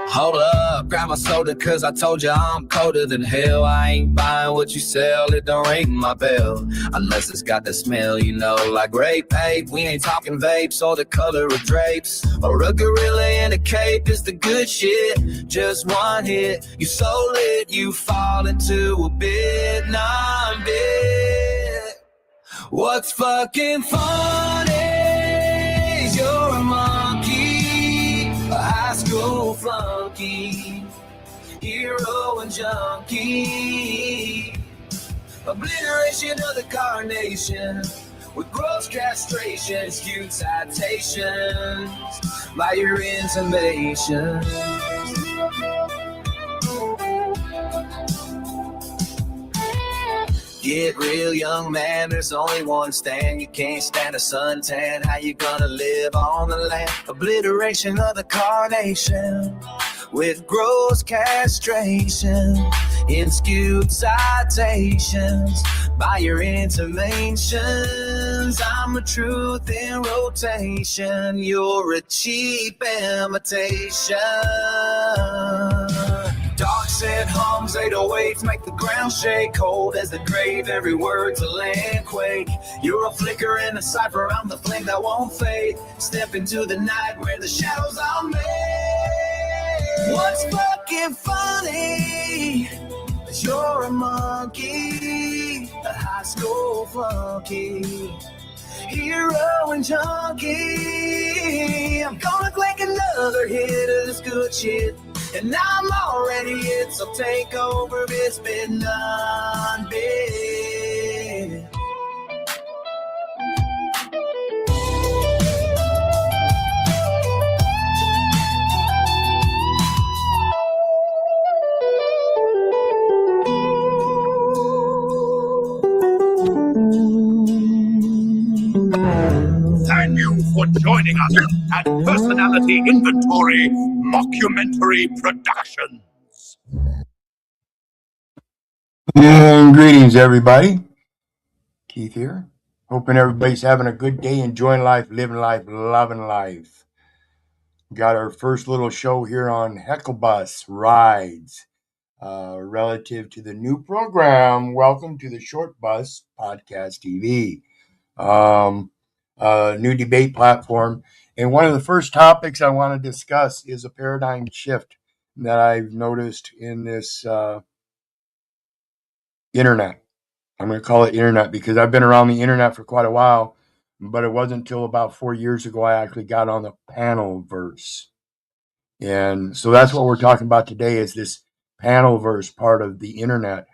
Hold up, grab my soda, cause I told you I'm colder than hell. I ain't buying what you sell, it don't ring my bell. Unless it's got the smell, you know, like grape pape. We ain't talking vapes or the color of drapes. Or a gorilla in a cape is the good shit. Just one hit, you so lit, you fall into a bit, non-bit. What's fucking funny is you're a monkey, a high school flunky, hero and junkie, obliteration of the carnation with gross castration, skewed citations by your intimation. Get real, young man, there's only one stand. You can't stand a suntan, how you gonna live on the land? Obliteration of the carnation with gross castration in skewed citations by your intimations. I'm a truth in rotation, you're a cheap imitation. Dark said hums, 808s make the ground shake. Cold as the grave, every word's a land quake. You're a flicker in a cipher, I'm the flame that won't fade. Step into the night where the shadows are made. What's fucking funny is you're a monkey, a high school flunky, hero and junkie. I'm gonna click another hit of this good shit, and I'm already it, so take over, it's been non-bit. Thank you for joining us at Personality Inventory Mockumentary Productions. And greetings, everybody. Keith here. Hoping everybody's having a good day, enjoying life, living life, loving life. Got our first little show here on Heckle-Bus Rides relative to the new program. Welcome to the Short Bus Podcast TV. New debate platform. And one of the first topics I want to discuss is a paradigm shift that I've noticed in this internet. I'm going to call it internet because I've been around the internet for quite a while, but it wasn't until about 4 years ago I actually got on the panelverse. And so that's what we're talking about today, is this panelverse part of the internet,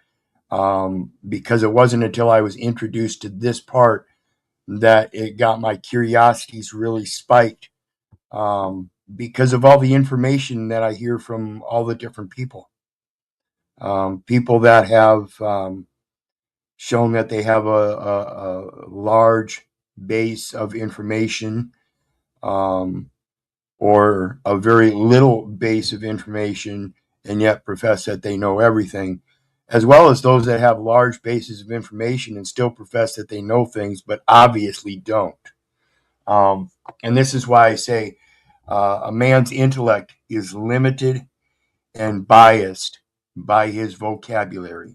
because it wasn't until I was introduced to this part that it got my curiosities really spiked, because of all the information that I hear from all the different people. People that have shown that they have a large base of information, or a very little base of information, and yet profess that they know everything, as well as those that have large bases of information and still profess that they know things, but obviously don't. And this is why I say a man's intellect is limited and biased by his vocabulary.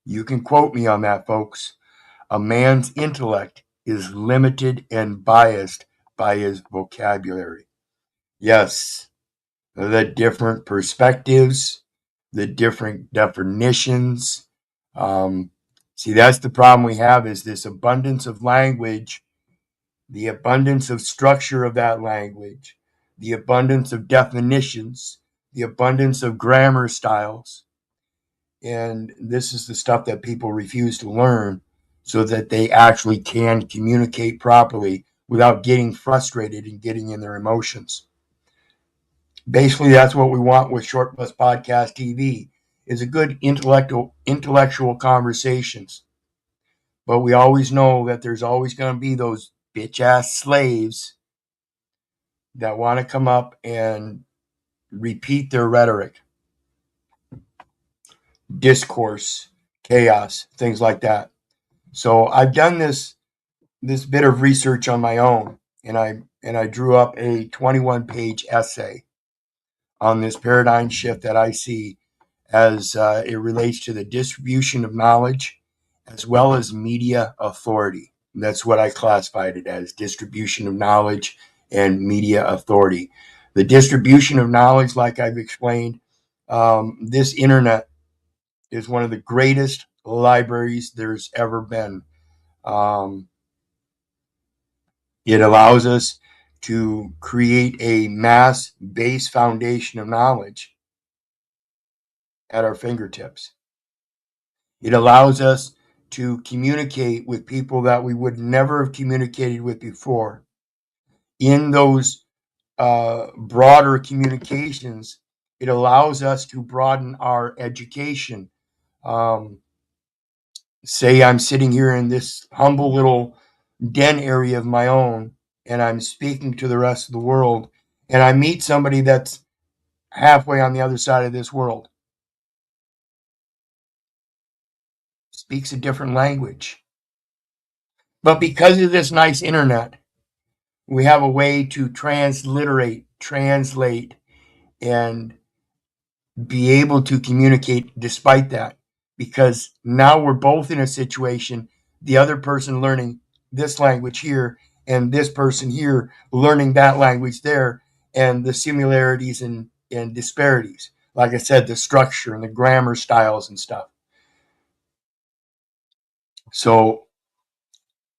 You can quote me on that, folks. A man's intellect is limited and biased by his vocabulary. Yes, the different perspectives, the different definitions. See, that's the problem we have, is this abundance of language, the abundance of structure of that language, the abundance of definitions, the abundance of grammar styles. And this is the stuff that people refuse to learn so that they actually can communicate properly without getting frustrated and getting in their emotions. Basically, that's what we want with Short Bus Podcast TV, is a good intellectual conversations. But we always know that there's always going to be those bitch-ass slaves that want to come up and repeat their rhetoric, discourse, chaos, things like that. So I've done this bit of research on my own, and I drew up a 21-page essay on this paradigm shift that I see as it relates to the distribution of knowledge as well as media authority. And that's what I classified it as, distribution of knowledge and media authority. The distribution of knowledge, like I've explained, this internet is one of the greatest libraries there's ever been. It allows us to create a mass base foundation of knowledge at our fingertips. It allows us to communicate with people that we would never have communicated with before. In those broader communications, it allows us to broaden our education. Say I'm sitting here in this humble little den area of my own, and I'm speaking to the rest of the world, and I meet somebody that's halfway on the other side of this world, speaks a different language. But because of this nice internet, we have a way to transliterate, translate, and be able to communicate despite that. Because now we're both in a situation, the other person learning this language here, and this person here learning that language there, and the similarities and disparities. Like I said, the structure and the grammar styles and stuff. So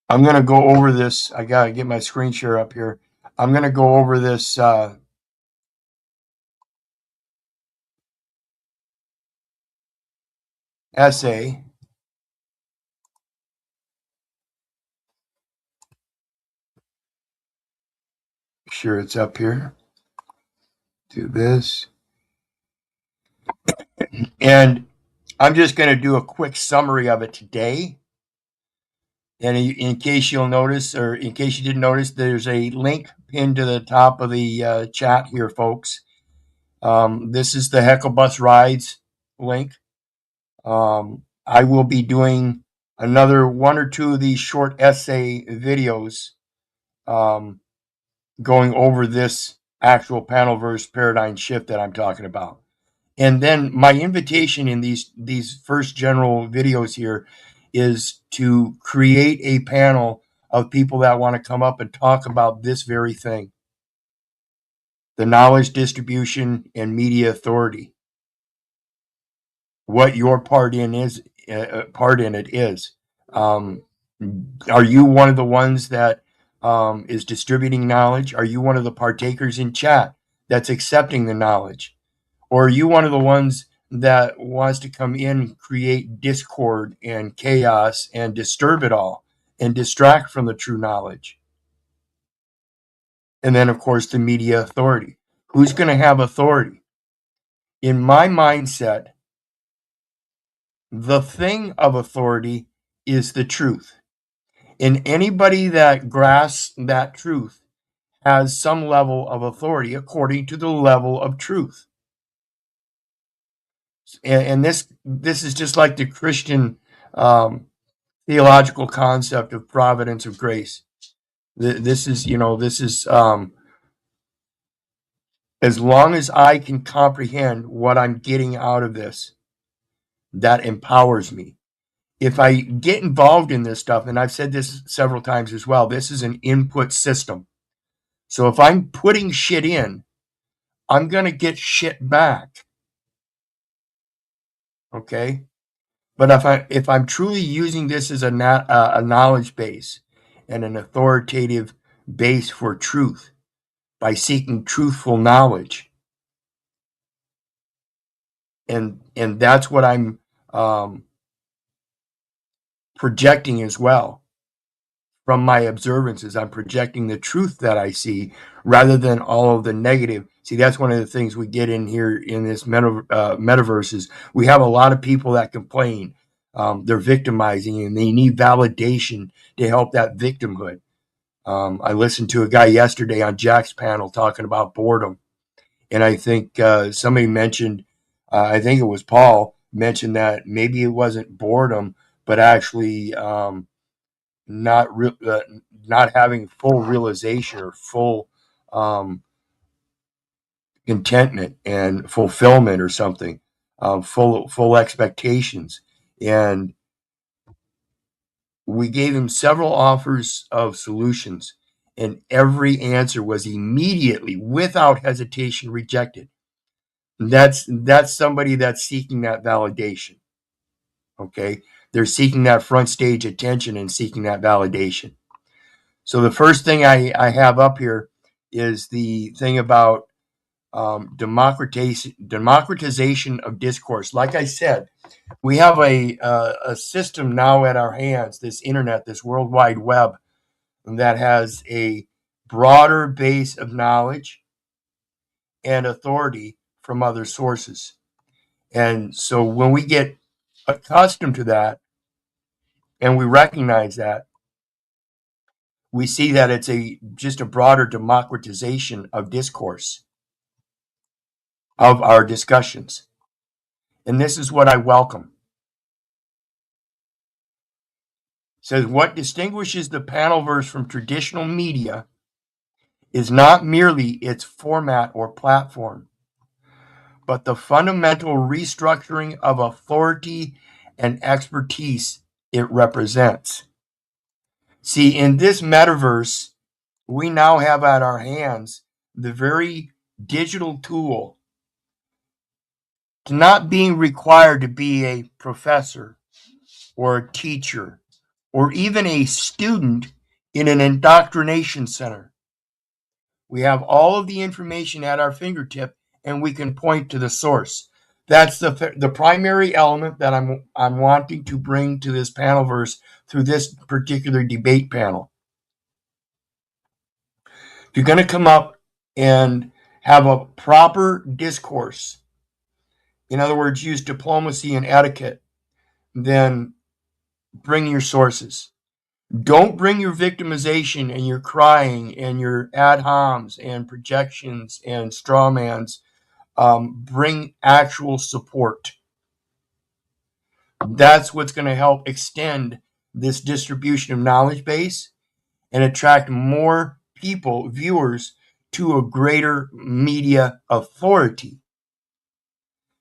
I'm going to go over this. I got to get my screen share up here. I'm going to go over this essay. Make sure it's up here. Do this. And I'm just going to do a quick summary of it today. And in case you'll notice, or in case you didn't notice, there's a link pinned to the top of the chat here, folks. This is the Heckle Bus Rides link. I will be doing another one or two of these short essay videos going over this actual panel verse paradigm shift that I'm talking about. And then my invitation in these first general videos here is to create a panel of people that want to come up and talk about this very thing, the knowledge distribution and media authority, what your part in it is. Are you one of the ones that is distributing knowledge? Are you one of the partakers in chat that's accepting the knowledge? Or are you one of the ones that wants to come in, create discord and chaos and disturb it all and distract from the true knowledge? And then, of course, the media authority. Who's going to have authority? In my mindset, the thing of authority is the truth. And anybody that grasps that truth has some level of authority according to the level of truth. And this is just like the Christian theological concept of providence of grace. This is as long as I can comprehend what I'm getting out of this, that empowers me. If I get involved in this stuff, and I've said this several times as well, this is an input system. So if I'm putting shit in, I'm going to get shit back. Okay? But if I'm truly using this as a knowledge base and an authoritative base for truth by seeking truthful knowledge, and that's what I'm projecting as well from my observances. I'm projecting the truth that I see rather than all of the negative. See, that's one of the things we get in here in this metaverse is we have a lot of people that complain. They're victimizing and they need validation to help that victimhood. I listened to a guy yesterday on Jack's panel talking about boredom. And I think somebody mentioned, I think it was Paul, mentioned that maybe it wasn't boredom, but actually not having full realization or full contentment and fulfillment or something, full expectations. And we gave him several offers of solutions, and every answer was immediately, without hesitation, rejected. That's somebody that's seeking that validation. Okay, they're seeking that front stage attention and seeking that validation. So the first thing I have up here is the thing about democratization of discourse. Like I said, we have a system now at our hands, this internet, this World Wide Web, that has a broader base of knowledge and authority from other sources. And so when we get accustomed to that and we recognize that, we see that it's just a broader democratization of discourse, of our discussions. And this is what I welcome. It says, what distinguishes the panelverse from traditional media is not merely its format or platform, but the fundamental restructuring of authority and expertise it represents. See, in this metaverse, we now have at our hands the very digital tool to not being required to be a professor or a teacher or even a student in an indoctrination center. We have all of the information at our fingertip, and we can point to the source. That's the primary element that I'm wanting to bring to this panelverse through this particular debate panel. If you're going to come up and have a proper discourse, in other words, use diplomacy and etiquette, then bring your sources. Don't bring your victimization and your crying and your ad homs and projections and straw mans. Bring actual support. That's what's going to help extend this distribution of knowledge base and attract more people, viewers, to a greater media authority.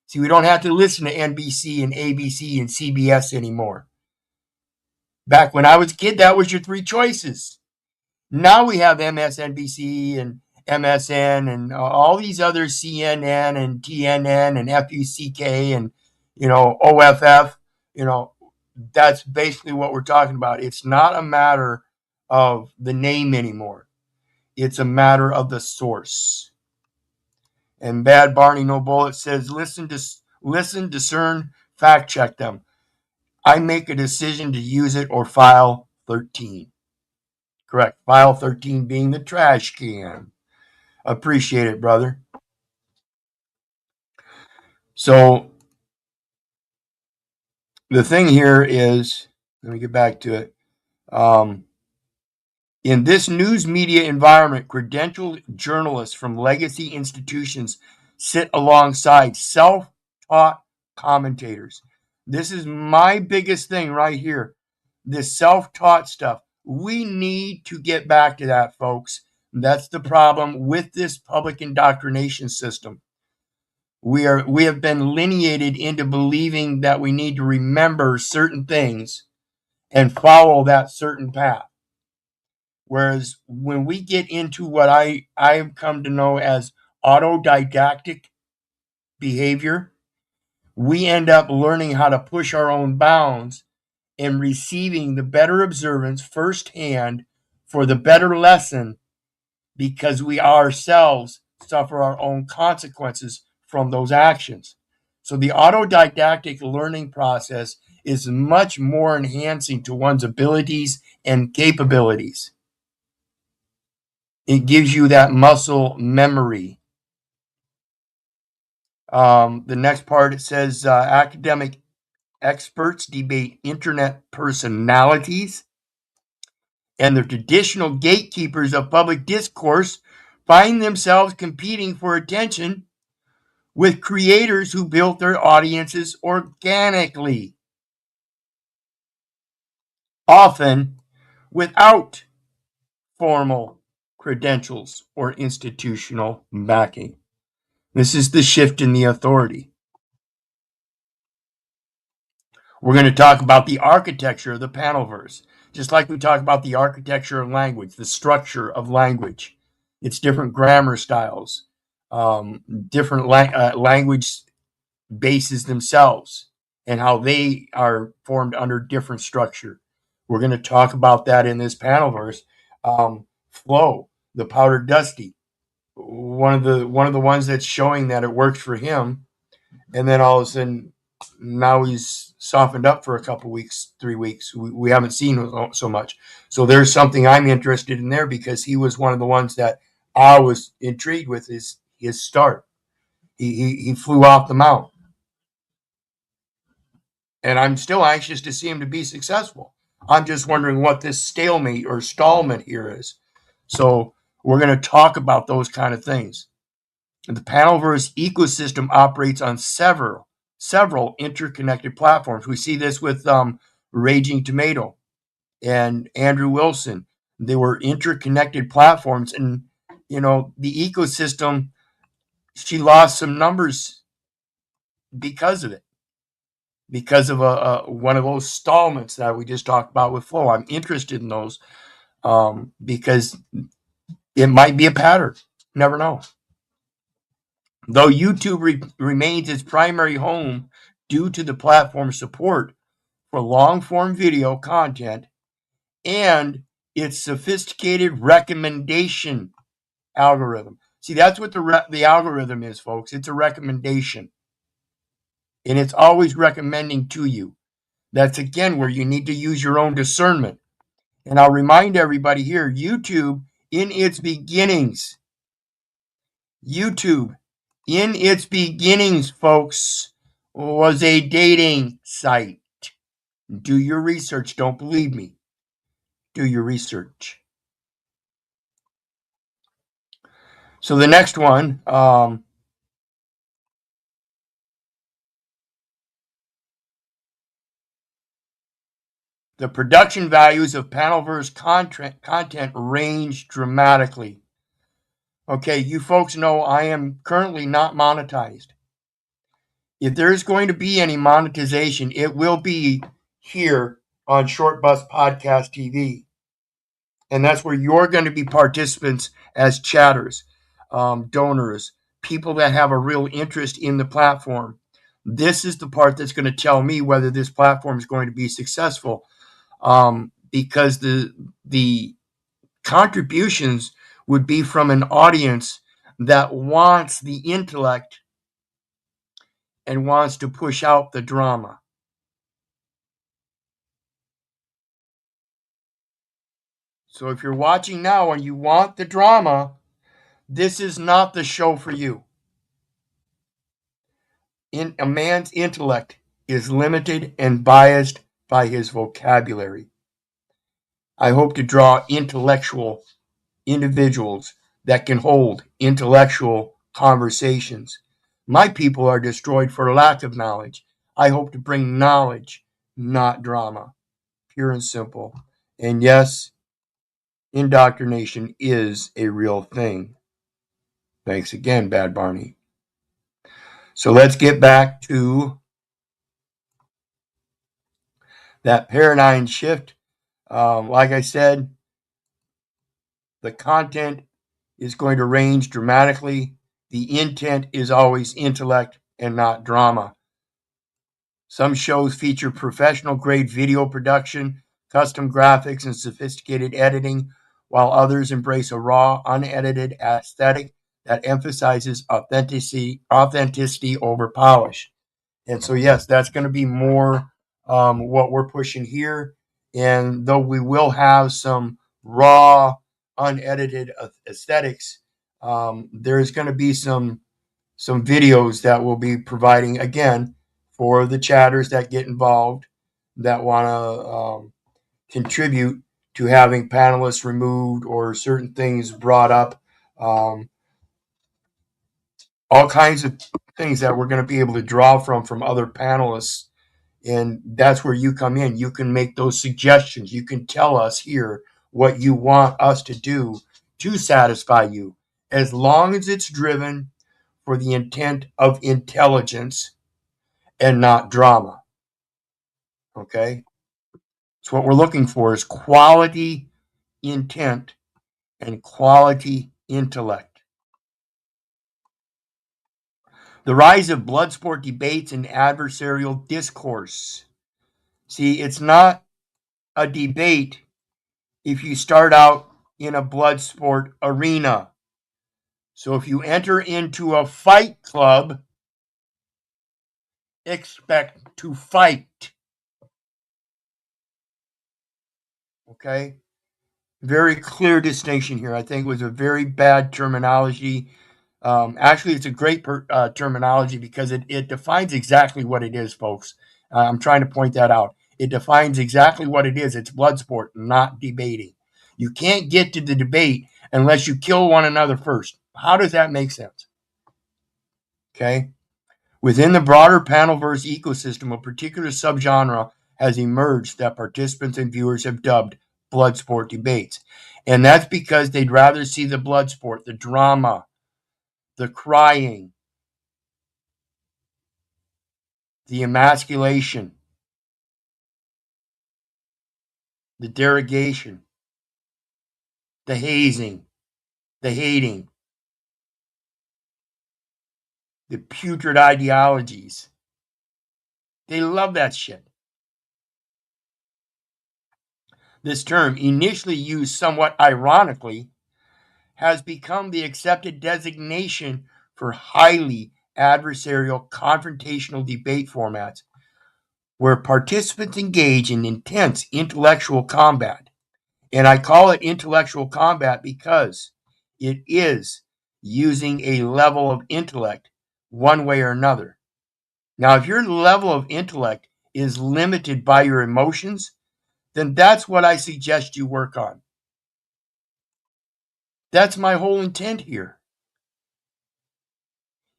See, we don't have to listen to NBC and ABC and CBS anymore. Back when I was a kid, that was your three choices. Now we have MSNBC and MSN and all these other CNN and TNN and FUCK and, OFF. That's basically what we're talking about. It's not a matter of the name anymore. It's a matter of the source. And Bad Barney No Bullet says, listen, discern, fact check them. I make a decision to use it or file 13. Correct. File 13 being the trash can. Appreciate it, brother. So the thing here is, let me get back to it. In this news media environment, credentialed journalists from legacy institutions sit alongside self-taught commentators. This is my biggest thing right here. This self-taught stuff. We need to get back to that, folks. That's the problem with this public indoctrination system. We have been lineated into believing that we need to remember certain things and follow that certain path. Whereas when we get into what I've come to know as autodidactic behavior, we end up learning how to push our own bounds and receiving the better observance firsthand for the better lesson, because we ourselves suffer our own consequences from those actions. So the autodidactic learning process is much more enhancing to one's abilities and capabilities. It gives you that muscle memory. The next part, it says academic experts debate internet personalities, and the traditional gatekeepers of public discourse find themselves competing for attention with creators who built their audiences organically. Often, without formal credentials or institutional backing. This is the shift in the authority. We're going to talk about the architecture of the panelverse, just like we talk about the architecture of language, the structure of language, its different grammar styles, different language bases themselves, and how they are formed under different structure. We're going to talk about that in this panelverse. Flow, the powdered dusty, one of the ones that's showing that it works for him, and then all of a sudden now he's softened up for a couple weeks, 3 weeks. We haven't seen so much. So there's something I'm interested in there, because he was one of the ones that I was intrigued with his start. He flew off the mount, and I'm still anxious to see him to be successful. I'm just wondering what this stalemate or stallment here is. So we're going to talk about those kind of things. The Panelverse ecosystem operates on several interconnected platforms. We see this with Raging Tomato and Andrew Wilson. They were interconnected platforms, and the ecosystem, she lost some numbers because of it, because of one of those stallments that we just talked about with Flow. I'm interested in those because it might be a pattern. Never know. Though YouTube remains its primary home due to the platform's support for long-form video content and its sophisticated recommendation algorithm. See, that's what the algorithm is, folks. It's a recommendation, and it's always recommending to you. That's, again, where you need to use your own discernment. And I'll remind everybody here, YouTube, in its beginnings, folks, was a dating site. Do your research. Don't believe me. Do your research. So the next one, the production values of Panelverse content range dramatically. Okay, you folks know I am currently not monetized. If there's going to be any monetization, it will be here on Short Bus Podcast TV. And that's where you're going to be participants as chatters, donors, people that have a real interest in the platform. This is the part that's going to tell me whether this platform is going to be successful, because the contributions would be from an audience that wants the intellect and wants to push out the drama. So if you're watching now and you want the drama, this is not the show for you. A man's intellect is limited and biased by his vocabulary. I hope to draw intellectual individuals that can hold intellectual conversations. My people are destroyed for lack of knowledge. I hope to bring knowledge, not drama. Pure and simple. And yes, indoctrination is a real thing. Thanks again, Bad Barney. So let's get back to that paradigm shift. Like I said, the content is going to range dramatically. The intent is always intellect and not drama. Some shows feature professional grade video production, custom graphics, and sophisticated editing, while others embrace a raw, unedited aesthetic that emphasizes authenticity over polish. And so, yes, that's going to be more what we're pushing here. And though we will have some raw, unedited aesthetics, there's going to be some videos that we'll be providing, again, for the chatters that get involved, that want to contribute to having panelists removed or certain things brought up. All kinds of things that we're going to be able to draw from other panelists And that's where you come in. You can make those suggestions. You can tell us here what you want us to do to satisfy you, as long as it's driven for the intent of intelligence and not drama. Okay? So what we're looking for is quality intent and quality intellect. The rise of blood sport debates and adversarial discourse. See, it's not a debate if you start out in a blood sport arena. So if you enter into a fight club, expect to fight. Okay? Very clear distinction here. I think it was a very bad terminology. Actually, it's a great terminology because it defines exactly what it is, folks. I'm trying to point that out. It defines exactly what it is. It's blood sport, not debating. You can't get to the debate unless you kill one another first. How does that make sense? Okay. Within the broader panelverse ecosystem, a particular subgenre has emerged that participants and viewers have dubbed blood sport debates. And that's because they'd rather see the blood sport, the drama, the crying, the emasculation, the derogation, the hazing, the hating, the putrid ideologies. They love that shit. This term, initially used somewhat ironically, has become the accepted designation for highly adversarial confrontational debate formats where participants engage in intense intellectual combat. And I call it intellectual combat because it is using a level of intellect one way or another. Now, if your level of intellect is limited by your emotions, then that's what I suggest you work on. That's my whole intent here.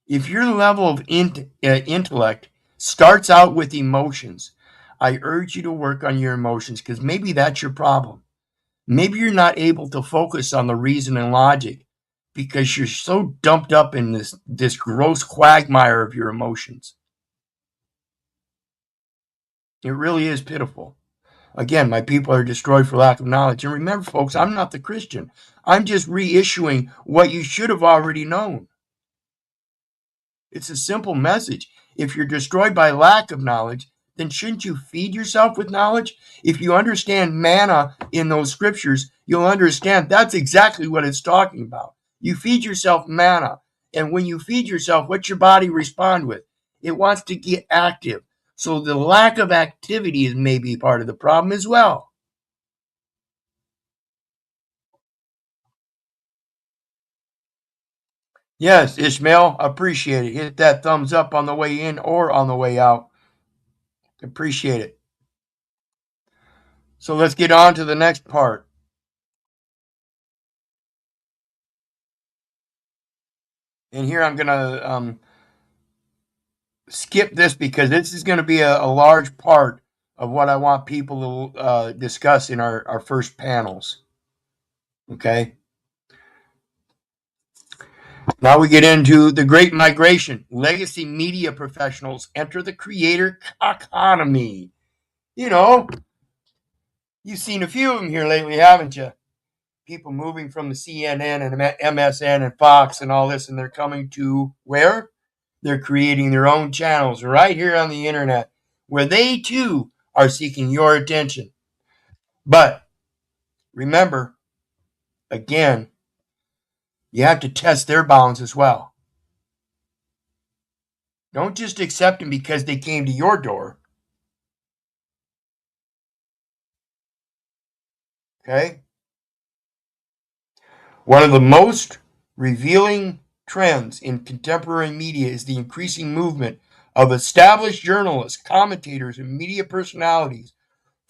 If your level of intellect starts out with emotions, I urge you to work on your emotions because maybe that's your problem. Maybe you're not able to focus on the reason and logic because you're so dumped up in this gross quagmire of your emotions. It really is pitiful. Again, my people are destroyed for lack of knowledge. And remember, folks, I'm not the Christian. I'm just reissuing what you should have already known. It's a simple message. If you're destroyed by lack of knowledge, then shouldn't you feed yourself with knowledge? If you understand manna in those scriptures, you'll understand that's exactly what it's talking about. You feed yourself manna. And when you feed yourself, what's your body respond with? It wants to get active. So the lack of activity is maybe part of the problem as well. Yes, Ishmael, appreciate it. Hit that thumbs up on the way in or on the way out. Appreciate it. So let's get on to the next part. And here I'm going to skip this because this is going to be a large part of what I want people to discuss in our first panels. Okay. Now we get into the Great Migration. Legacy media professionals enter the creator economy. You know, you've seen a few of them here lately, haven't you? People moving from the CNN and MSN and Fox and all this, and they're coming to where? They're creating their own channels right here on the internet where they too are seeking your attention. But remember, again, you have to test their bounds as well. Don't just accept them because they came to your door. Okay? One of the most revealing trends in contemporary media is the increasing movement of established journalists, commentators, and media personalities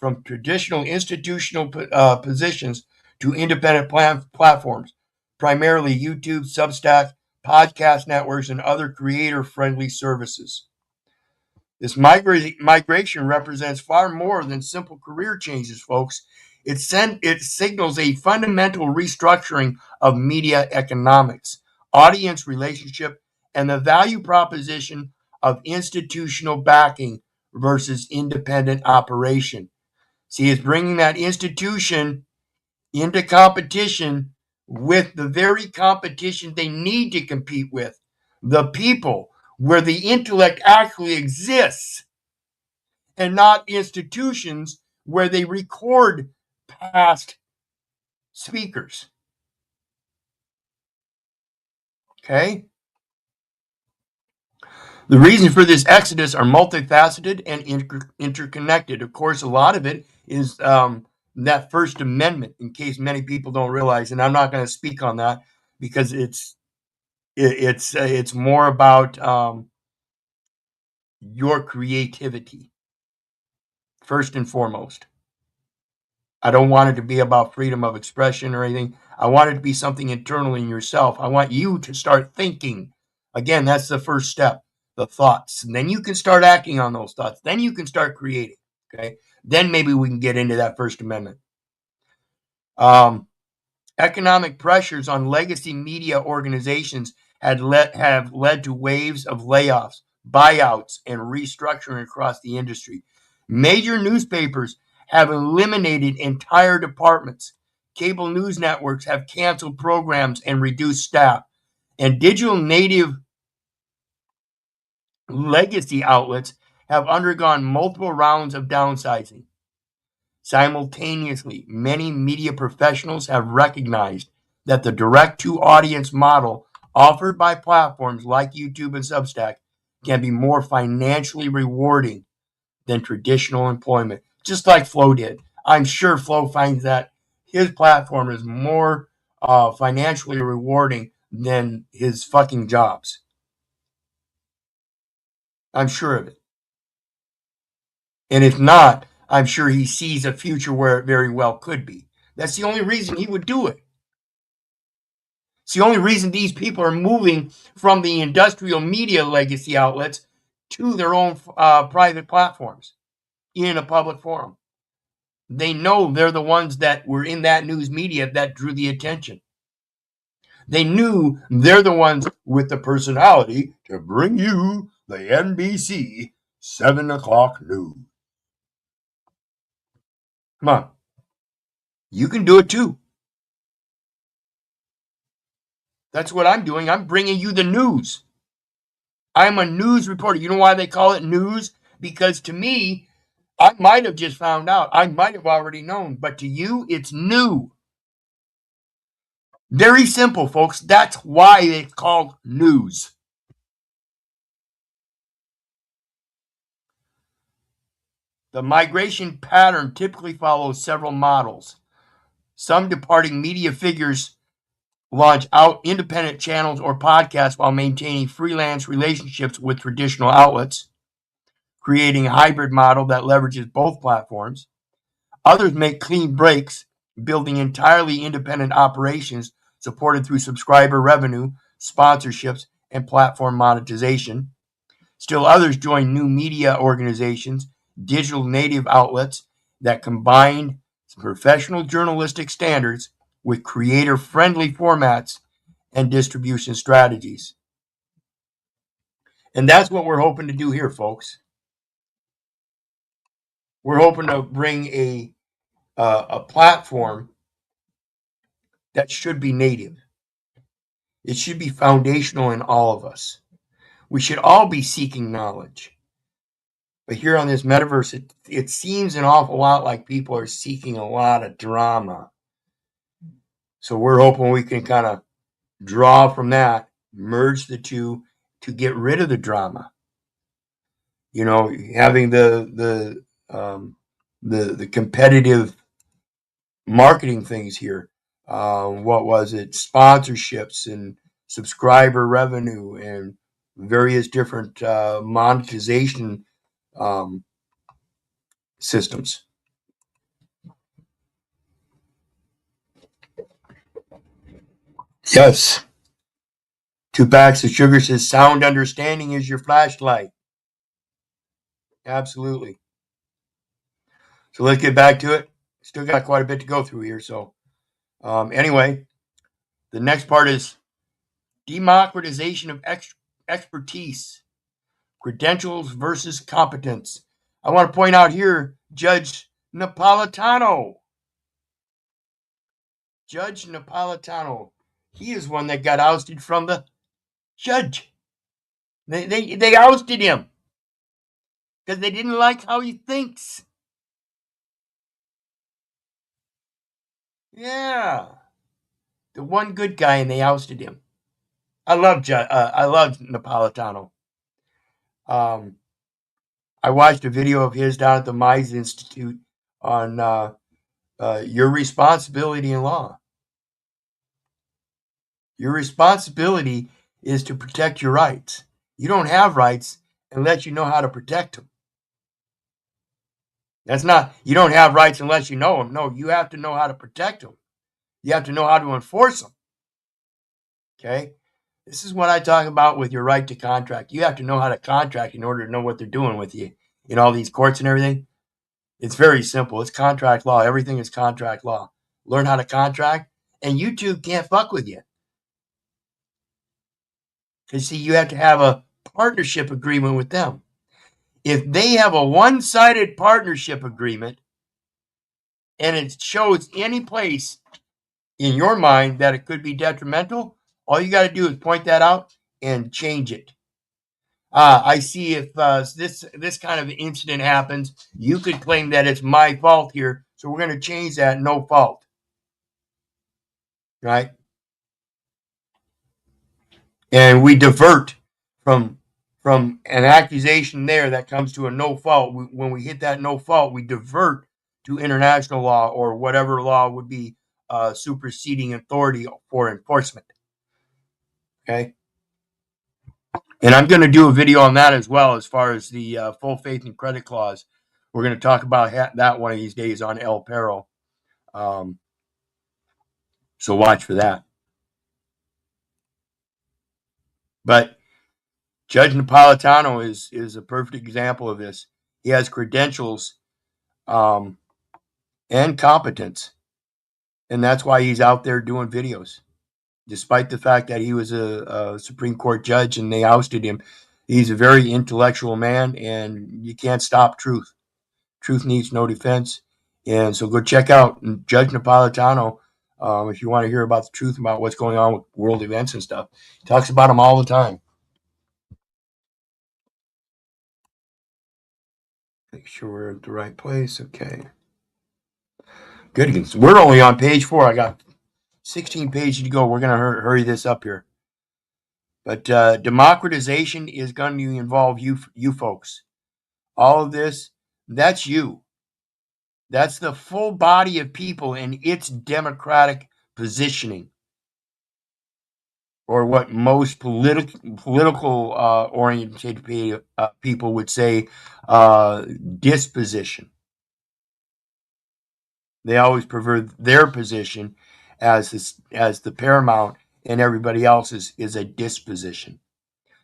from traditional institutional positions to independent platforms, primarily YouTube, Substack, podcast networks, and other creator-friendly services. This migration represents far more than simple career changes, folks. It signals a fundamental restructuring of media economics, audience relationship, and the value proposition of institutional backing versus independent operation. See, it's bringing that institution into competition with the very competition they need to compete with, the people, where the intellect actually exists, and not institutions where they record past speakers. Okay? The reasons for this exodus are multifaceted and interconnected. Of course, a lot of it is that First Amendment, in case many people don't realize, and I'm not going to speak on that because it's more about your creativity first and foremost. I don't want it to be about freedom of expression or anything. I want it to be something internal in yourself. I want you to start thinking. Again, that's the first step, the thoughts. And then you can start acting on those thoughts. Then you can start creating. Okay. Then maybe we can get into that First Amendment. Economic pressures on legacy media organizations have led to waves of layoffs, buyouts, and restructuring across the industry. Major newspapers have eliminated entire departments. Cable news networks have canceled programs and reduced staff. And digital native legacy outlets have undergone multiple rounds of downsizing. Simultaneously, many media professionals have recognized that the direct-to-audience model offered by platforms like YouTube and Substack can be more financially rewarding than traditional employment, just like Flo did. I'm sure Flo finds that his platform is more financially rewarding than his fucking jobs. I'm sure of it. And if not, I'm sure he sees a future where it very well could be. That's the only reason he would do it. It's the only reason these people are moving from the industrial media legacy outlets to their own private platforms in a public forum. They know they're the ones that were in that news media that drew the attention. They knew they're the ones with the personality to bring you the NBC 7 o'clock news. Come on. You can do it too. That's what I'm doing. I'm bringing you the news. I'm a news reporter. You know why they call it news? Because to me, I might have just found out. I might have already known. But to you, it's new. Very simple, folks. That's why it's called news. The migration pattern typically follows several models. Some departing media figures launch out independent channels or podcasts while maintaining freelance relationships with traditional outlets, creating a hybrid model that leverages both platforms. Others make clean breaks, building entirely independent operations supported through subscriber revenue, sponsorships, and platform monetization. Still others join new media organizations, digital native outlets that combine professional journalistic standards with creator-friendly formats and distribution strategies. And that's what we're hoping to do here, folks. We're hoping to bring a platform that should be native. It should be foundational in all of us. We should all be seeking knowledge. But here on this metaverse, it seems an awful lot like people are seeking a lot of drama. So we're hoping we can kind of draw from that, merge the two to get rid of the drama. You know, having the competitive marketing things here. What was it? Sponsorships and subscriber revenue and various different monetization systems. Yes. 2 packs of sugar says sound understanding is your flashlight. Absolutely. So let's get back to it. Still got quite a bit to go through here. So anyway, the next part is democratization of expertise, credentials versus competence. I want to point out here Judge Napolitano. Judge Napolitano. He is one that got ousted from the judge. They ousted him because they didn't like how he thinks. Yeah, the one good guy, and they ousted him. I love Napolitano. I watched a video of his down at the P.I.G.S.C.U.N.T.S Institute on your responsibility in law. Your responsibility is to protect your rights. You don't have rights unless you know how to protect them. That's not, you don't have rights unless you know them. No, you have to know how to protect them. You have to know how to enforce them. Okay? This is what I talk about with your right to contract. You have to know how to contract in order to know what they're doing with you in all these courts and everything. It's very simple. It's contract law. Everything is contract law. Learn how to contract, and YouTube can't fuck with you. Because, see, you have to have a partnership agreement with them. If they have a one-sided partnership agreement and it shows any place in your mind that it could be detrimental, all you got to do is point that out and change it. I see if this kind of incident happens, you could claim that it's my fault here, so we're going to change that no fault. Right? And we divert from an accusation there that comes to a no fault. When we hit that no fault, we divert to international law or whatever law would be superseding authority for enforcement. Okay. And I'm going to do a video on that as well, as far as the full faith and credit clause. We're going to talk about that one of these days on El Perro. So watch for that. But Judge Napolitano is a perfect example of this. He has credentials and competence, and that's why he's out there doing videos. Despite the fact that he was a Supreme Court judge and they ousted him, he's a very intellectual man, and you can't stop truth. Truth needs no defense. And so go check out Judge Napolitano if you want to hear about the truth about what's going on with world events and stuff. He talks about them all the time. Make sure we're at the right place. Okay. Good. We're only on page 4. I got 16 pages to go. We're going to hurry this up here. But democratization is going to involve you folks. All of this, that's you. That's the full body of people in its democratic positioning, or what most political oriented people would say, disposition. They always prefer their position as the paramount, and everybody else is a disposition.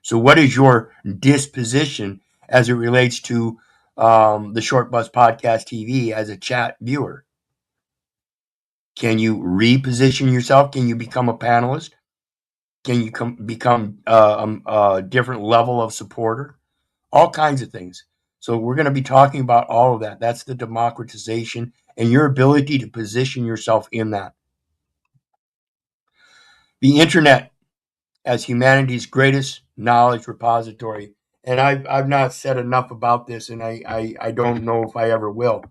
So what is your disposition as it relates to the Short Bus Podcast TV as a chat viewer? Can you reposition yourself? Can you become a panelist? Can you become a different level of supporter? All kinds of things. So we're going to be talking about all of that. That's the democratization and your ability to position yourself in that. The internet as humanity's greatest knowledge repository. And I've not said enough about this, and I don't know if I ever will.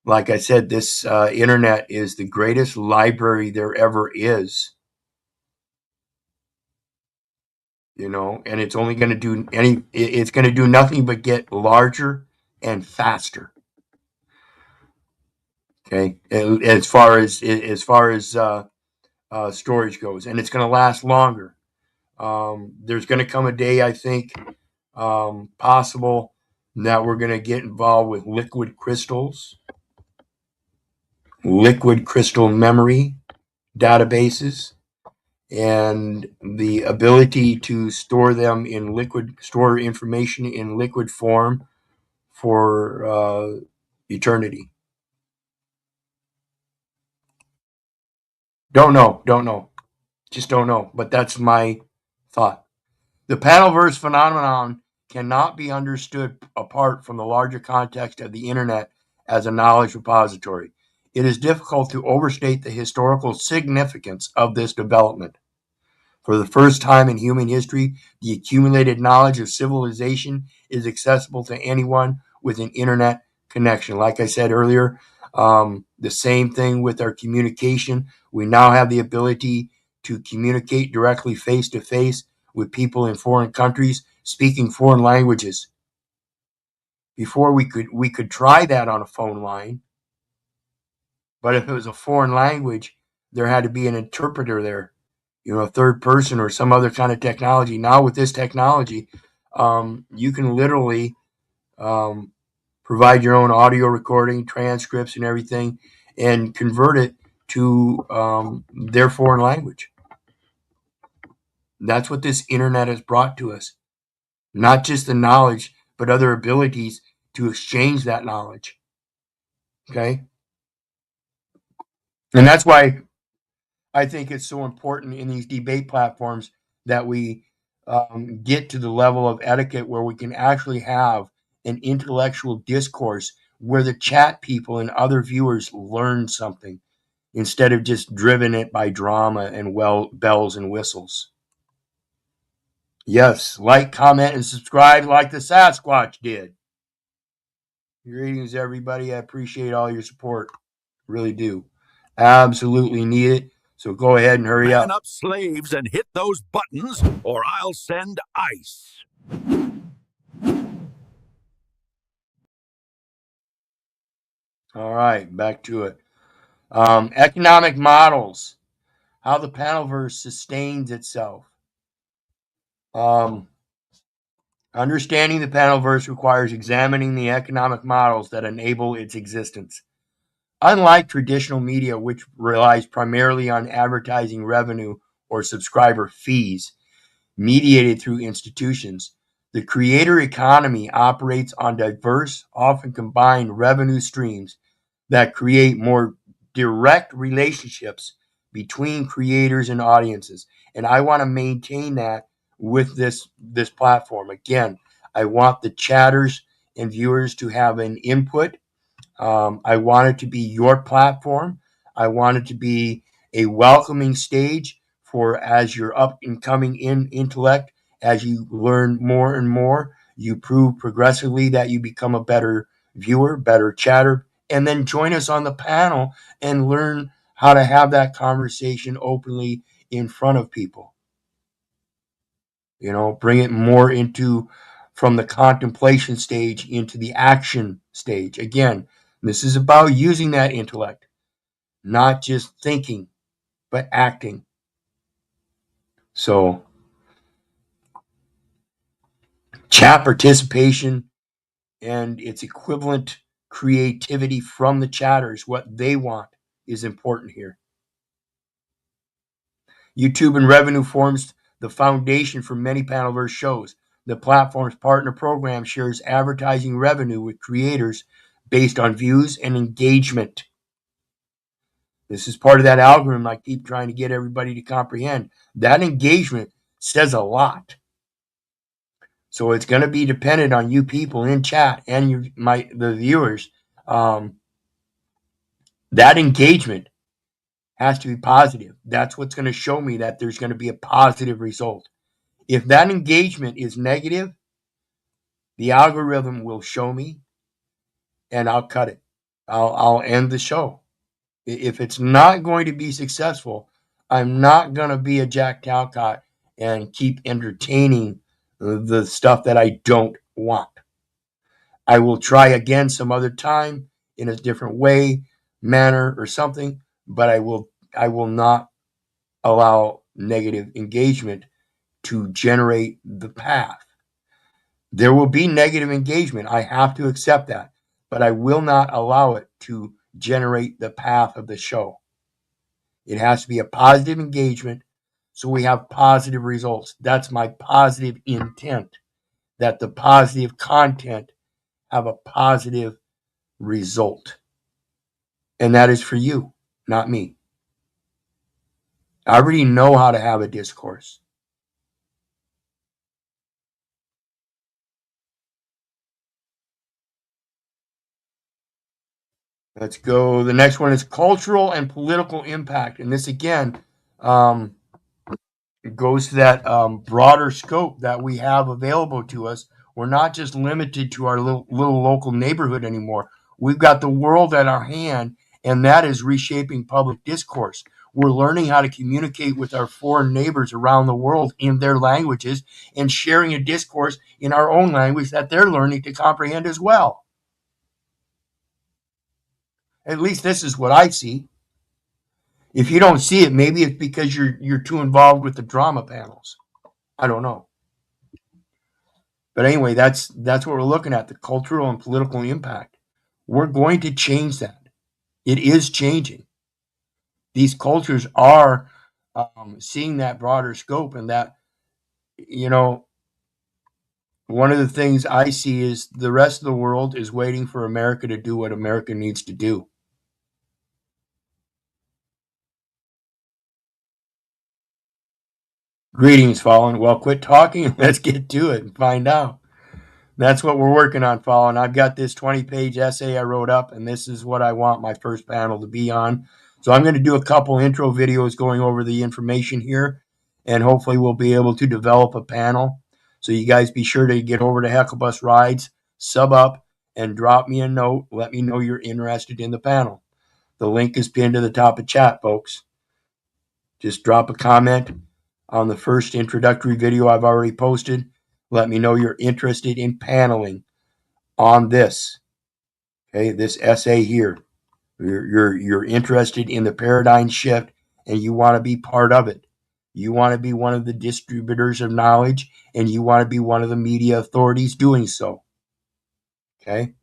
Like I said, this internet is the greatest library there ever is. And it's only going to do it's going to do nothing but get larger and faster. Okay, as far as storage goes, and it's going to last longer. There's going to come a day, I think, possible, that we're going to get involved with liquid crystal memory databases, and the ability to store information in liquid form for eternity. Don't know. Just don't know. But that's my thought. The panelverse phenomenon cannot be understood apart from the larger context of the internet as a knowledge repository. It is difficult to overstate the historical significance of this development. For the first time in human history, the accumulated knowledge of civilization is accessible to anyone with an internet connection. Like I said earlier, the same thing with our communication. We now have the ability to communicate directly face to face with people in foreign countries speaking foreign languages. Before we could try that on a phone line, but if it was a foreign language, there had to be an interpreter there, a third person or some other kind of technology. Now with this technology, you can literally provide your own audio recording, transcripts, and everything, and convert it to their foreign language. That's what this internet has brought to us. Not just the knowledge, but other abilities to exchange that knowledge. Okay? And that's why I think it's so important in these debate platforms that we get to the level of etiquette where we can actually have an intellectual discourse where the chat people and other viewers learn something instead of just driven it by drama and bells and whistles. Yes, like, comment, and subscribe like the Sasquatch did. Greetings, everybody. I appreciate all your support. Really do. Absolutely need it. So go ahead and hurry Man up. up, slaves, and hit those buttons, or I'll send ice. All right, back to it. Economic models. How the panelverse sustains itself. Understanding the panelverse requires examining the economic models that enable its existence. Unlike traditional media, which relies primarily on advertising revenue or subscriber fees mediated through institutions, the creator economy operates on diverse, often combined revenue streams that create more direct relationships between creators and audiences. And I want to maintain that with this platform. Again, I want the chatters and viewers to have an input. I want it to be your platform. I want it to be a welcoming stage for as you're up and coming in intellect, as you learn more and more, you prove progressively that you become a better viewer, better chatter, and then join us on the panel and learn how to have that conversation openly in front of people. Bring it more into from the contemplation stage into the action stage. Again, this is about using that intellect, not just thinking, but acting. So, chat participation and its equivalent creativity from the chatters, what they want, is important here. YouTube and revenue forms the foundation for many Panelverse shows. The platform's partner program shares advertising revenue with creators based on views and engagement. This is part of that algorithm I keep trying to get everybody to comprehend. That engagement says a lot. So it's going to be dependent on you people in chat and the viewers. That engagement has to be positive. That's what's going to show me that there's going to be a positive result. If that engagement is negative, the algorithm will show me and I'll cut it. I'll end the show. If it's not going to be successful, I'm not going to be a Jack Talcott and keep entertaining the stuff that I don't want. I will try again some other time in a different way, manner, or something, but I will not allow negative engagement to generate the path. There will be negative engagement. I have to accept that, but I will not allow it to generate the path of the show. It has to be a positive engagement so we have positive results. That's my positive intent, that the positive content have a positive result. And that is for you, not me. I already know how to have a discourse. Let's go. The next one is cultural and political impact. And this, again, it goes to that broader scope that we have available to us. We're not just limited to our little local neighborhood anymore. We've got the world at our hand, and that is reshaping public discourse. We're learning how to communicate with our foreign neighbors around the world in their languages and sharing a discourse in our own language that they're learning to comprehend as well. At least this is what I see. If you don't see it, maybe it's because you're too involved with the drama panels. I don't know. But anyway, that's what we're looking at, the cultural and political impact. We're going to change that. It is changing. These cultures are seeing that broader scope, and that, one of the things I see is the rest of the world is waiting for America to do what America needs to do. Greetings, Fallen. Well, quit talking and let's get to it and find out. That's what we're working on, Fallen. I've got this 20-page essay I wrote up, and this is what I want my first panel to be on. So I'm going to do a couple intro videos going over the information here, and hopefully we'll be able to develop a panel. So you guys be sure to get over to Heckle Bus Rides, sub up, and drop me a note. Let me know you're interested in the panel. The link is pinned to the top of chat, folks. Just drop a comment on the first introductory video I've already posted. Let me know you're interested in paneling on this. Okay, this essay here. You're interested in the paradigm shift, and you want to be part of it. You want to be one of the distributors of knowledge, and you want to be one of the media authorities doing so. Okay?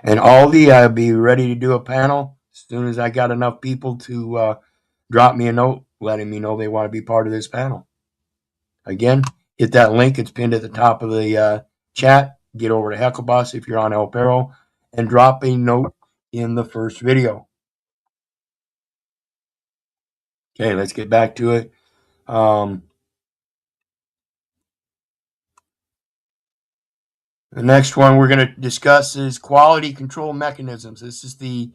And I'll be ready to do a panel as soon as I got enough people to drop me a note letting me know they want to be part of this panel. Again, hit that link. It's pinned at the top of the chat. Get over to Hecklebus if you're on El Perro, and drop a note in the first video. Okay, let's get back to it. The next one we're going to discuss is quality control mechanisms. This is the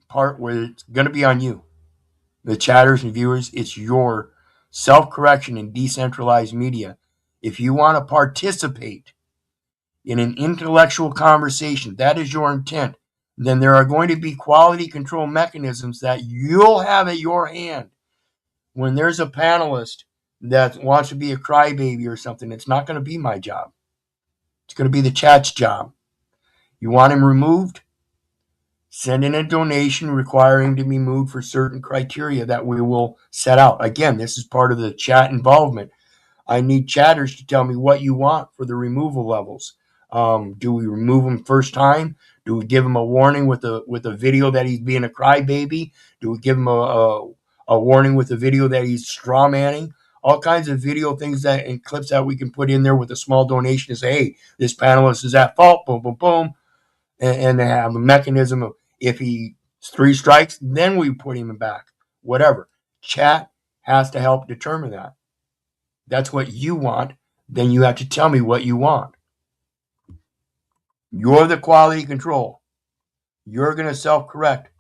part where it's going to be on you, the chatters and viewers. It's your self-correction in decentralized media. If you want to participate in an intellectual conversation, that is your intent, then there are going to be quality control mechanisms that you'll have at your hand. When there's a panelist that wants to be a crybaby or something, it's not going to be my job. It's going to be the chat's job. You want him removed? Send in a donation requiring him to be moved for certain criteria that we will set out. Again, this is part of the chat involvement. I need chatters to tell me what you want for the removal levels. Do we remove him first time? Do we give him a warning with a video that he's being a crybaby? Do we give him a warning with a video that he's straw manning? All kinds of video things and clips that we can put in there with a small donation to say, hey, this panelist is at fault, boom, boom, boom. And they have a mechanism of, if he's 3 strikes, then we put him back. Whatever. Chat has to help determine that. That's what you want. Then you have to tell me what you want. You're the quality control. You're going to self-correct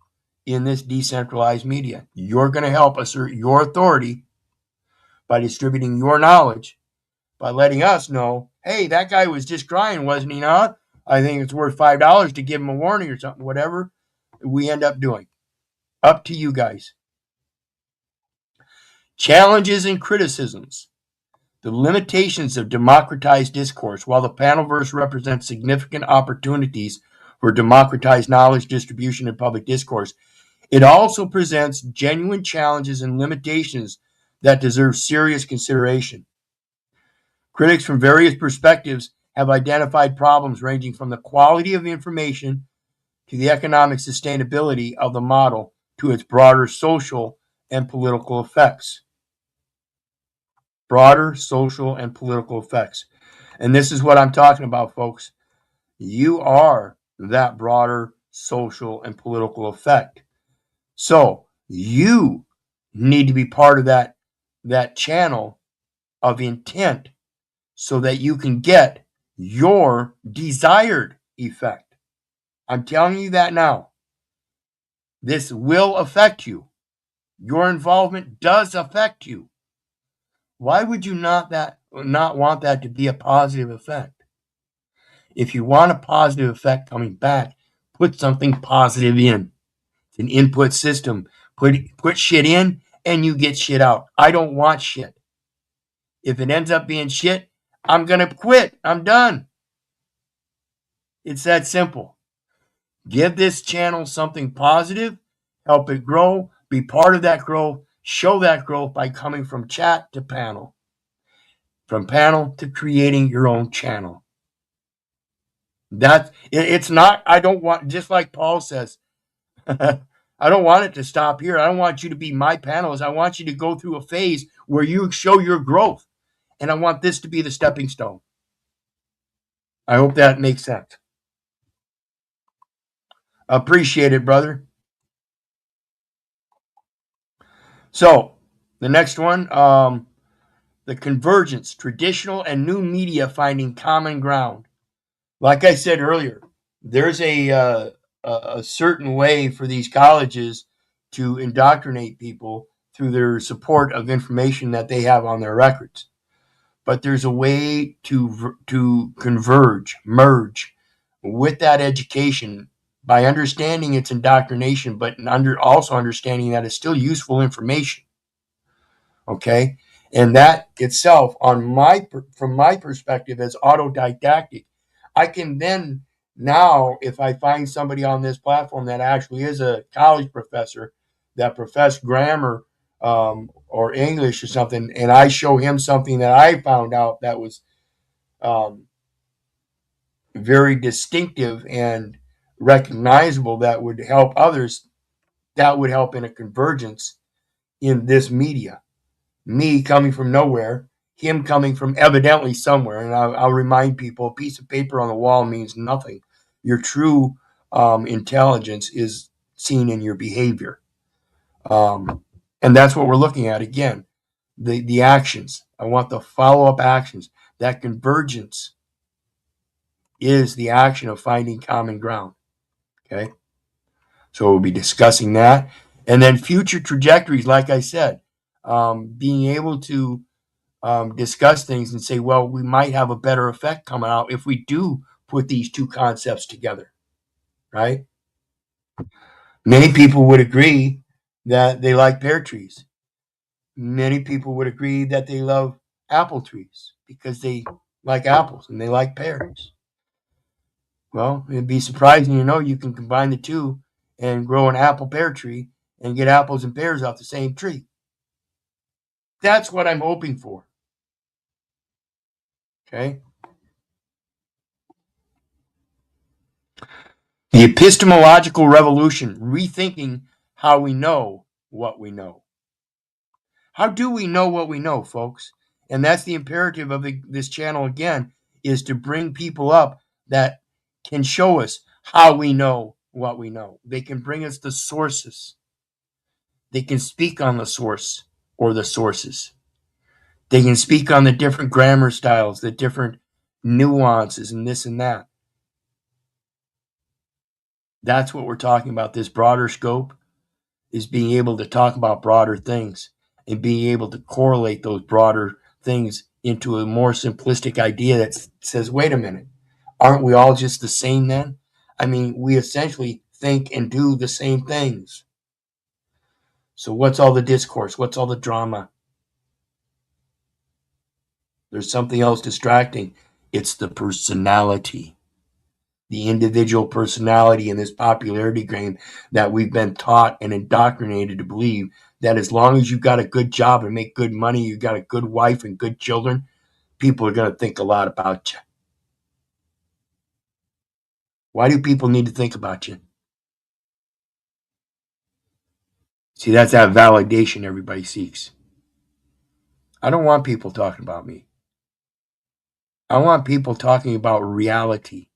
in this decentralized media. You're going to help assert your authority by distributing your knowledge, by letting us know, hey, that guy was just crying, wasn't he not? I think it's worth $5 to give him a warning or something, whatever we end up doing. Up to you guys. Challenges and criticisms. The limitations of democratized discourse. While the panelverse represents significant opportunities for democratized knowledge distribution and public discourse, it also presents genuine challenges and limitations that deserve serious consideration. Critics from various perspectives have identified problems ranging from the quality of information to the economic sustainability of the model to its broader social and political effects. Broader social and political effects. And this is what I'm talking about, folks. You are that broader social and political effect. So you need to be part of that channel of intent so that you can get your desired effect. I'm telling you that now. This will affect you. Your involvement does affect you. Why would you not want that to be a positive effect? If you want a positive effect coming back, put something positive in. It's an input system. Put shit in and you get shit out. I don't want shit. If it ends up being shit, I'm going to quit. I'm done. It's that simple. Give this channel something positive, help it grow, be part of that growth, show that growth by coming from chat to panel, from panel to creating your own channel. It's not, I don't want, just like Paul says, I don't want it to stop here. I don't want you to be my panelist. I want you to go through a phase where you show your growth. And I want this to be the stepping stone. I hope that makes sense. Appreciate it, brother. So, the next one, the convergence, traditional and new media finding common ground. Like I said earlier, there's a certain way for these colleges to indoctrinate people through their support of information that they have on their records. But there's a way to converge, merge with that education by understanding its indoctrination, but also understanding that it's still useful information. Okay, and that itself, from my perspective as autodidactic, I can then now, if I find somebody on this platform that actually is a college professor that professed grammar or English or something, and I show him something that I found out that was very distinctive and recognizable that would help others, that would help in a convergence in this media. Me coming from nowhere, him coming from evidently somewhere. And I'll remind people, a piece of paper on the wall means nothing. Your true intelligence is seen in your behavior. And that's what we're looking at again. The actions. I want the follow-up actions. That convergence is the action of finding common ground. Okay? So we'll be discussing that. And then future trajectories, like I said, being able to discuss things and say, well, we might have a better effect coming out if we do put these two concepts together, right? Many people would agree that they like pear trees. Many people would agree that they love apple trees because they like apples and they like pears. Well, it'd be surprising to know you can combine the two and grow an apple pear tree and get apples and pears off the same tree. That's what I'm hoping for. Okay? The epistemological revolution, rethinking how we know what we know. How do we know what we know, folks? And that's the imperative of this channel again, is to bring people up that can show us how we know what we know. They can bring us the sources. They can speak on the source or the sources. They can speak on the different grammar styles, the different nuances and this and that. That's what we're talking about. This broader scope is being able to talk about broader things and being able to correlate those broader things into a more simplistic idea that says, wait a minute, aren't we all just the same then? I mean, we essentially think and do the same things. So what's all the discourse? What's all the drama? There's something else distracting. It's the personality. The individual personality in this popularity game that we've been taught and indoctrinated to believe that as long as you got a good job and make good money, you got a good wife and good children, people are going to think a lot about you. Why do people need to think about you? See, that's that validation everybody seeks. I don't want people talking about me. I want people talking about reality,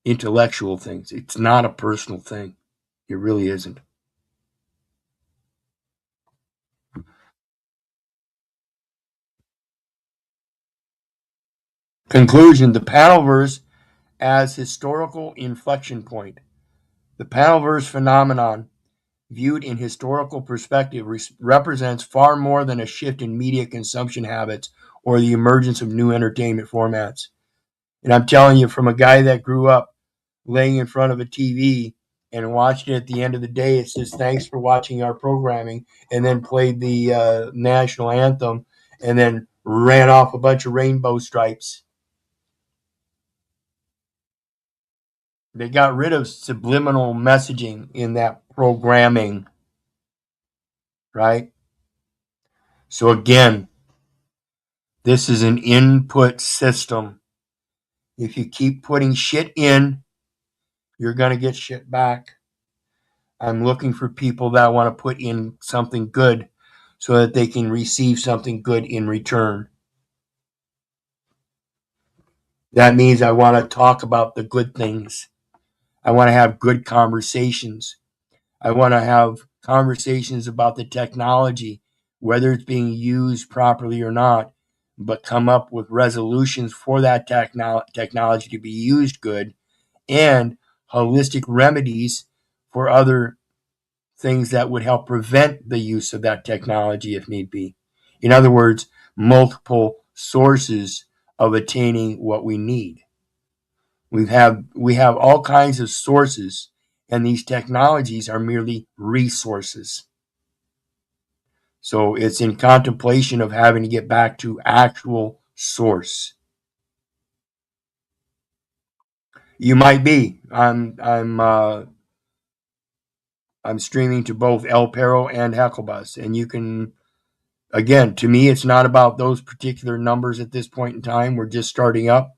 intellectual things. It's not a personal thing. It really isn't. Conclusion: the panel verse as historical inflection point. The panel verse phenomenon, viewed in historical perspective, represents far more than a shift in media consumption habits or the emergence of new entertainment formats. And I'm telling you, from a guy that grew up laying in front of a TV and watched it at the end of the day, it says, "Thanks for watching our programming," and then played the national anthem and then ran off a bunch of rainbow stripes. They got rid of subliminal messaging in that programming, right? So again, this is an input system. If you keep putting shit in, you're going to get shit back. I'm looking for people that want to put in something good so that they can receive something good in return. That means I want to talk about the good things. I want to have good conversations. I want to have conversations about the technology, whether it's being used properly or not, but come up with resolutions for that technology to be used good and holistic remedies for other things that would help prevent the use of that technology if need be. In other words, multiple sources of attaining what we need. We have all kinds of sources, and these technologies are merely resources. So it's in contemplation of having to get back to actual source. You might be. I'm streaming to both El Perro and Hecklebus, and you can. Again, to me, it's not about those particular numbers at this point in time. We're just starting up.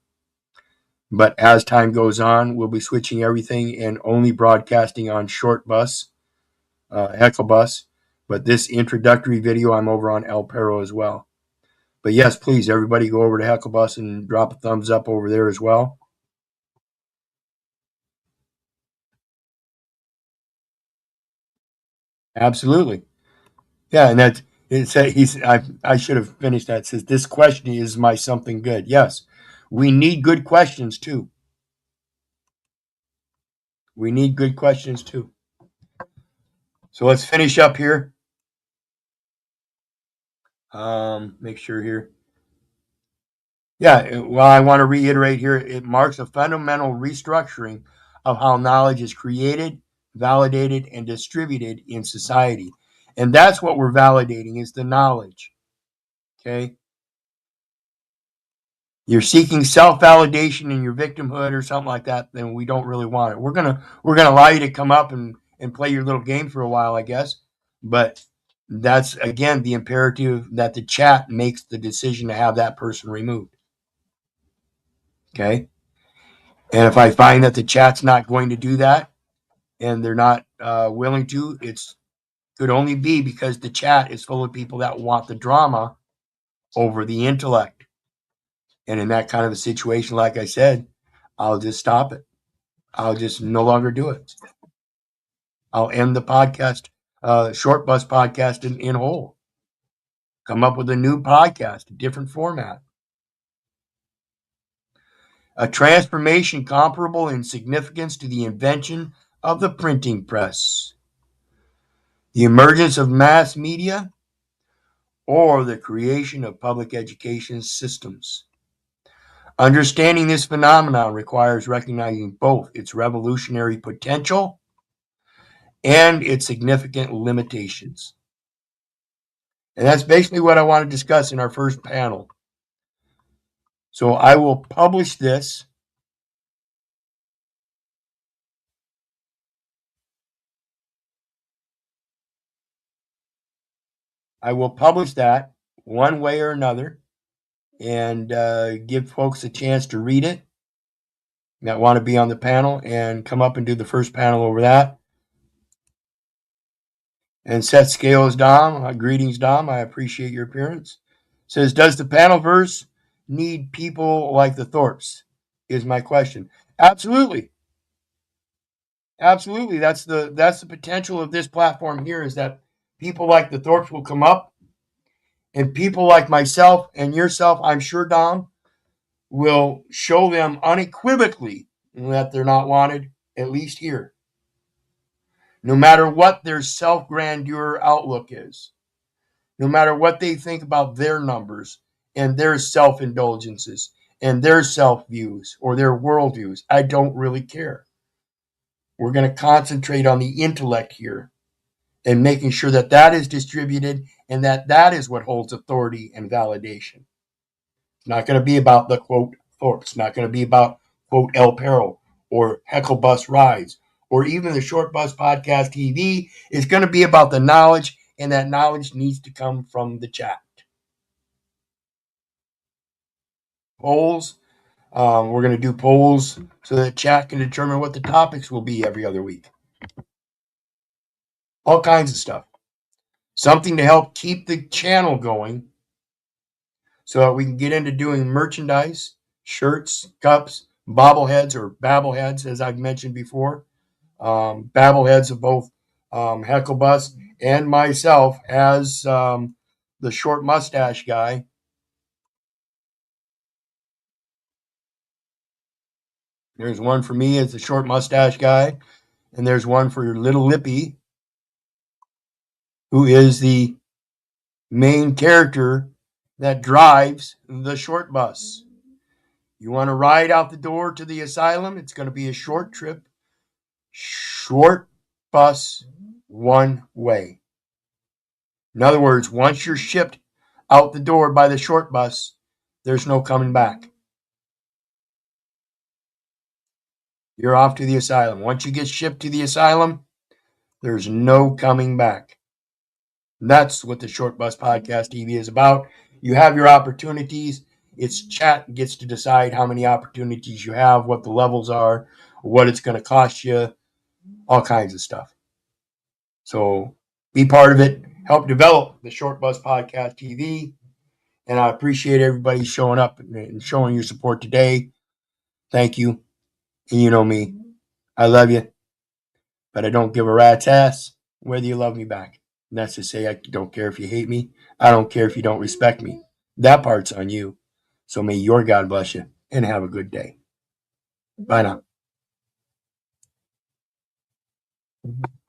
But as time goes on, we'll be switching everything and only broadcasting on Short Bus, Hecklebus. But this introductory video, I'm over on El Perro as well. But yes, please, everybody go over to Hecklebus and drop a thumbs up over there as well. Absolutely. Yeah, and that's it. I should have finished that. It says this question is my something good. Yes, we need good questions too. We need good questions too. So let's finish up here. Make sure here. Yeah, well, I want to reiterate here, it marks a fundamental restructuring of how knowledge is created, validated, and distributed in society. And that's what we're validating is the knowledge. Okay. You're seeking self-validation in your victimhood or something like that, then we don't really want it. We're gonna allow you to come up and play your little game for a while, I guess. But that's again the imperative that the chat makes the decision to have that person removed. Okay. And if I find that the chat's not going to do that and they're not willing to, it's could only be because the chat is full of people that want the drama over the intellect. And in that kind of a situation, like I said, I'll just stop it. I'll just no longer do it. I'll end the podcast, Short Bus podcast in whole. Come up with a new podcast, a different format. A transformation comparable in significance to the invention of the printing press, the emergence of mass media, or the creation of public education systems. Understanding this phenomenon requires recognizing both its revolutionary potential and its significant limitations. And that's basically what I want to discuss in our first panel. So I will publish this. I will publish that one way or another and give folks a chance to read it that want to be on the panel and come up and do the first panel over that. And Seth Scales, Dom, greetings, Dom. I appreciate your appearance. Says, does the panelverse need people like the Thorpes? Is my question. Absolutely. Absolutely. That's the potential of this platform here, is that people like the Thorpes will come up, and people like myself and yourself, I'm sure, Dom, will show them unequivocally that they're not wanted, at least here. No matter what their self-grandeur outlook is, no matter what they think about their numbers and their self-indulgences and their self-views or their worldviews, I don't really care. We're going to concentrate on the intellect here and making sure that that is distributed and that that is what holds authority and validation. It's not going to be about the quote Thorpe. It's not going to be about quote El Perro or Heckle Bus Rides or even the Short Bus Podcast TV. It's going to be about the knowledge, and that knowledge needs to come from the chat. Polls. We're going to do polls so that chat can determine what the topics will be every other week. All kinds of stuff. Something to help keep the channel going so that we can get into doing merchandise, shirts, cups, bobbleheads or babbleheads, as I've mentioned before. Babbleheads of both Hecklebus and myself as the short mustache guy. There's one for me as the short mustache guy, and there's one for Little Lippy, who is the main character that drives the short bus. You want to ride out the door to the asylum? It's going to be a short trip, short bus, one way. In other words, once you're shipped out the door by the short bus, there's no coming back. You're off to the asylum. Once you get shipped to the asylum, there's no coming back. That's what the Short Bus Podcast TV is about. You have your opportunities. It's chat gets to decide how many opportunities you have, what the levels are, what it's going to cost you, all kinds of stuff. So be part of it. Help develop the Short Bus Podcast TV. And I appreciate everybody showing up and showing your support today. Thank you. And you know me. I love you. But I don't give a rat's ass whether you love me back. And that's to say, I don't care if you hate me. I don't care if you don't respect me. That part's on you. So may your God bless you and have a good day. Bye now.